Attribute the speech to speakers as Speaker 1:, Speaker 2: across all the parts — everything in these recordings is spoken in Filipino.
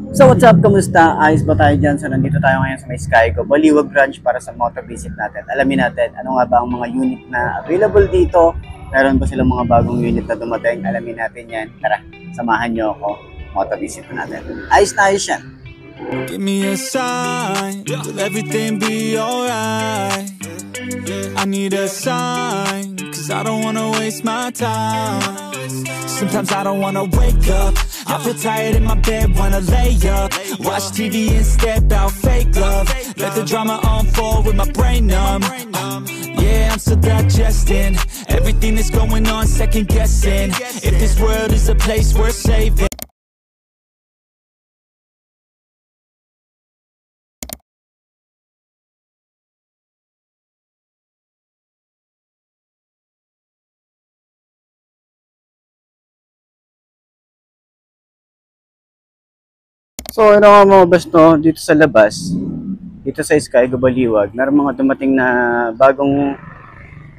Speaker 1: So what's up, kamusta? Ayos ba tayo dyan? So nandito tayo ngayon sa may Skygo Baliwag branch para sa motor visit natin. Alamin natin ano nga ba ang mga unit na available dito. Meron ba silang mga bagong unit na dumating? Alamin natin yan. Tara, samahan nyo ako. Motor visit natin. Ayos na ayos yan.
Speaker 2: Give me a sign, will everything be alright? I need a sign, cause I don't wanna waste my time. Sometimes I don't wanna wake up, I feel tired in my bed, wanna lay up. Watch TV and step out fake love. Let the drama unfold with my brain numb. Yeah, I'm still digesting everything that's going on, second guessing if this world is a place worth saving.
Speaker 1: So ano nga mga boss, no? Dito sa labas, dito sa Skygo Baliwag, meron mga dumating na bagong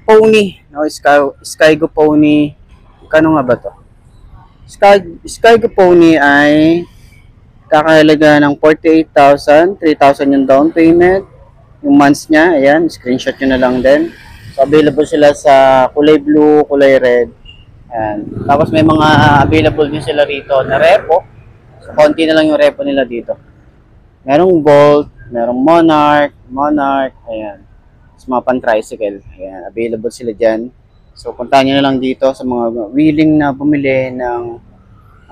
Speaker 1: pony, no? Skygo pony. Kano nga ba to? Skygo pony ay kakahalaga ng 48,000, 3,000 yung down payment. Yung months niya, ayan, screenshot nyo na lang din. So, available sila sa kulay blue, kulay red. Ayan. Tapos may mga available din sila rito na repo. So, konti na lang yung repo nila dito. Merong Bolt, merong Monarch, ayan. Tapos mga pan-tricycle, ayan, available sila dyan. So, puntahan nyo na lang dito sa mga willing na bumili ng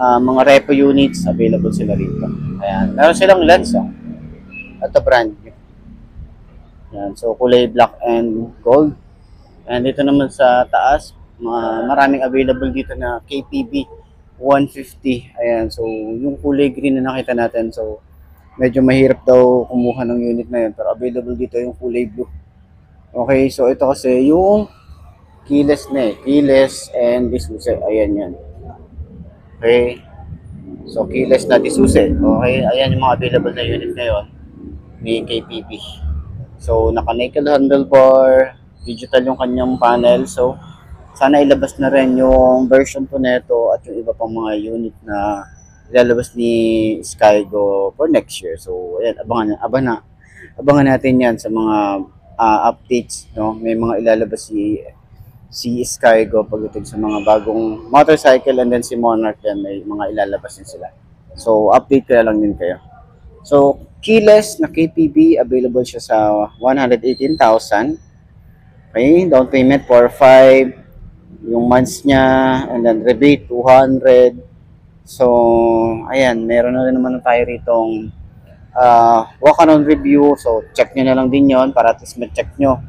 Speaker 1: mga repo units, available sila rito. Ayan. Meron silang lens, oh. Ito brand new. Ayan. So, kulay black and gold. And dito naman sa taas, maraming available dito na KPB 150. Ayan. So, yung kulay green na nakita natin. So, medyo mahirap daw kumuha ng unit na yun. Pero available dito yung kulay blue. Okay. So, ito kasi yung keyless na eh. Keyless and disuse. Ayan yan. Okay. So, keyless na disuse. Okay. Ayan yung mga available na unit ngayon ni KPB. So, naka-nickel handlebar. Digital yung kanyang panel. So, sana ilabas na rin yung version po nito at yung iba pang mga unit na ilalabas ni Skygo for next year. So, ayan, abangan natin yan sa mga updates, no? May mga ilalabas si Skygo pagdating sa mga bagong motorcycle, and then si Monarch din may mga ilalabas din sila. So, update ko na lang din kayo. So, keyless na KPB, available siya sa 118,000. Okay, down payment for 5, yung months niya, and then rebate 200. So, ayan, meron na rin naman tayo ritong walk-around review. So, check nyo na lang din yon para at least ma-check nyo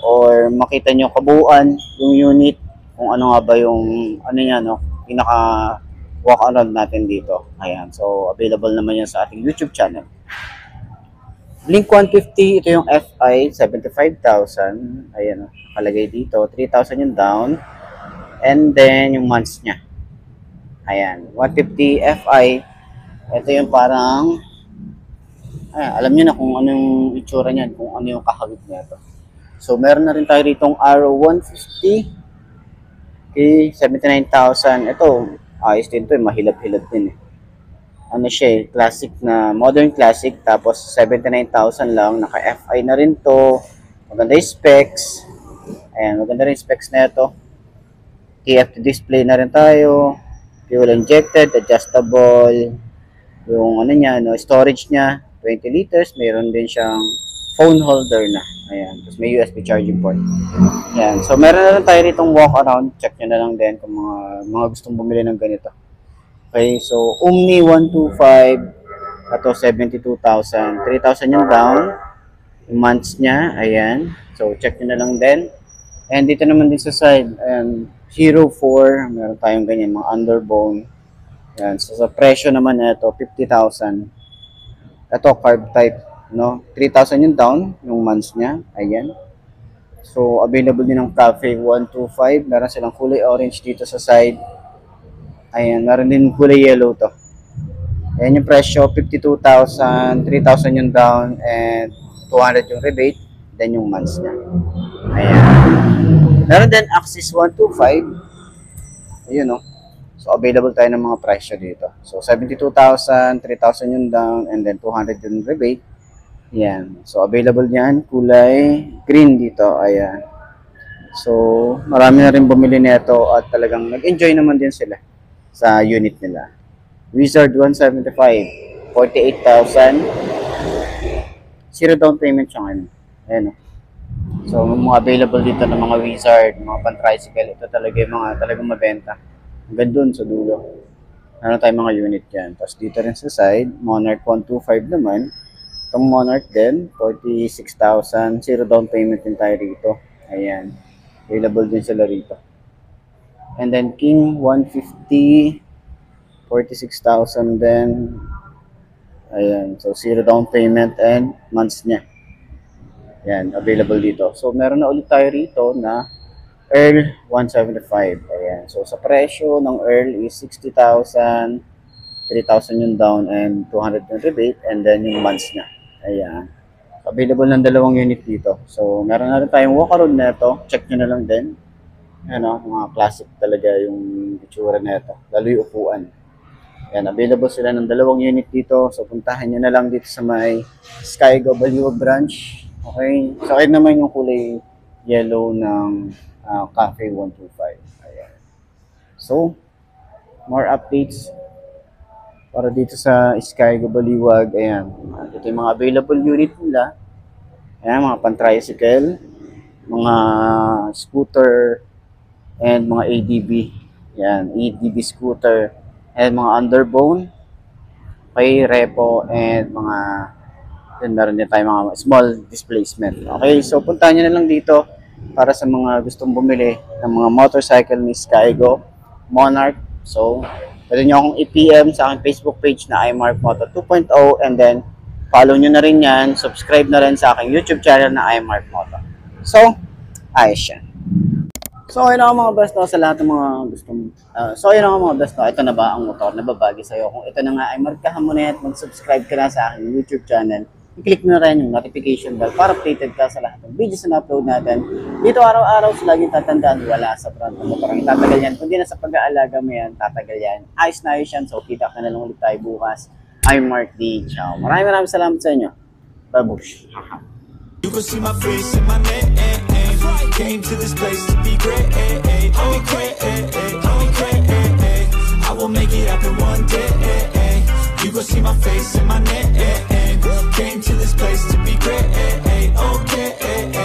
Speaker 1: or makita nyo kabuuan yung unit, kung ano nga ba yung ano niya, no, pinaka walk-around natin dito. Ayan, so available naman yan sa ating YouTube channel. Blink 150, ito yung FI, 75,000. Ayan, nakalagay dito. 3,000 yung down. And then, yung months niya. Ayan, 150 FI. Ito yung parang, alam nyo na kung anong itsura niyan, kung ano yung kahagit niya ito. So, meron na rin tayo ritong Arrow 150. Okay, 79,000. Ito, ayos din ito, mahilap-hilap din eh. Ano siya, classic na, modern classic, tapos 79,000 lang, naka-FI na rin to, maganda yung specs, ayan, maganda rin yung specs na ito, TFT display na rin tayo, fuel injected, adjustable, yung ano niya, no, storage niya, 20 liters, mayroon din siyang phone holder na, ayan, tapos may USB charging port, ayan, so meron na rin tayo ritong walk around, check nyo na lang din kung mga gustong bumili ng ganito. Okay, so Omni 125, ito 72,000, 3,000 yung down, yung months niya, ayan, so check nyo na lang din. And dito naman din sa side, ayan, 04, meron tayong ganyan, mga underbone, ayan, so sa presyo naman ito, 50,000, ito carb type, no, 3,000 yung down, yung months niya, ayan, so available din ng Cafe 125, meron silang kulay orange dito sa side. Ayan, meron din kulay yellow to. Ayan yung presyo, 52,000, 3,000 yung down, and 200 yung rebate, then yung months niya. Ayan. Meron din Axis 125. Ayun, no. So, available tayo ng mga presyo dito. So, 72,000, 3,000 yung down, and then 200 yung rebate. Yan. So, available yan. Kulay green dito. Ayan. So, marami na rin bumili nito at talagang nag-enjoy naman din sila sa unit nila. Wizard 175, 48,000. Zero down payment siya ngayon. Ayan o. So, mga available dito ng mga Wizard, mga pan-tricycle. Ito talaga yung mga talagang mabenta. Hanggang dun sa dulo. Ano tayong mga unit yan. Tapos dito rin sa side, Monarch 125 naman. Itong Monarch din, 46,000. Zero down payment din tayo rito. Ayan. Available din sila rito. And then King 150, 46,000 din. Ayan. So, zero down payment and months niya. Ayan. Available dito. So, meron na ulit tayo rito na Earl 175. Ayan. So, sa presyo ng Earl is 60,000, 3,000 yung down, and 200 yung rebate, and then yung months niya. Ayan. Available ng dalawang unit dito. So, meron na rin tayong walk-around na ito. Check nyo na lang din. Ayan o, mga classic talaga yung itsura na ito. Lalo yung upuan. Ayan, available sila ng dalawang unit dito. So, puntahan nyo na lang dito sa may Skygo Baliwag branch. Okay. So, ayun naman yung kulay yellow ng Cafe 125. Ayan. So, more updates para dito sa Skygo Baliwag. Ayan. Ito yung mga available unit nila. Ayan, mga pan-tricycle, mga scooter, and mga ADB. Ayan, ADB scooter, and mga underbone, okay, repo, and mga, yun, meron din tayo mga small displacement. Okay, so puntahan nyo na lang dito para sa mga gustong bumili ng mga motorcycle ni Skygo Monarch. So, pwede nyo akong i-PM sa aking Facebook page na iMark Moto 2.0, and then follow nyo na rin yan, subscribe na rin sa aking YouTube channel na iMark Moto. So, ayos yan. So, ayun ako mga best, sa lahat ng mga gustong, ito na ba ang motor na babagi sa'yo? Kung ito na nga ay markahan mo na at mag-subscribe ka na sa aking YouTube channel, i-click mo na rin yung notification bell para updated ka sa lahat ng videos na upload natin. Dito araw-araw, so laging tatandaan, wala sa front ng motor ang tatagal yan. Kung di na sa pag-aalaga mo yan, tatagal yan. Ayos na ayos yan, so kita ka na lang ulit tayo bukas. I'm Mark D. Ciao. Maraming salamat sa inyo. Babush.
Speaker 2: You can see my face in my name. Came to this place to be great. I will make it happen one day. You can see my face in my name. Came to this place to be great. Okay.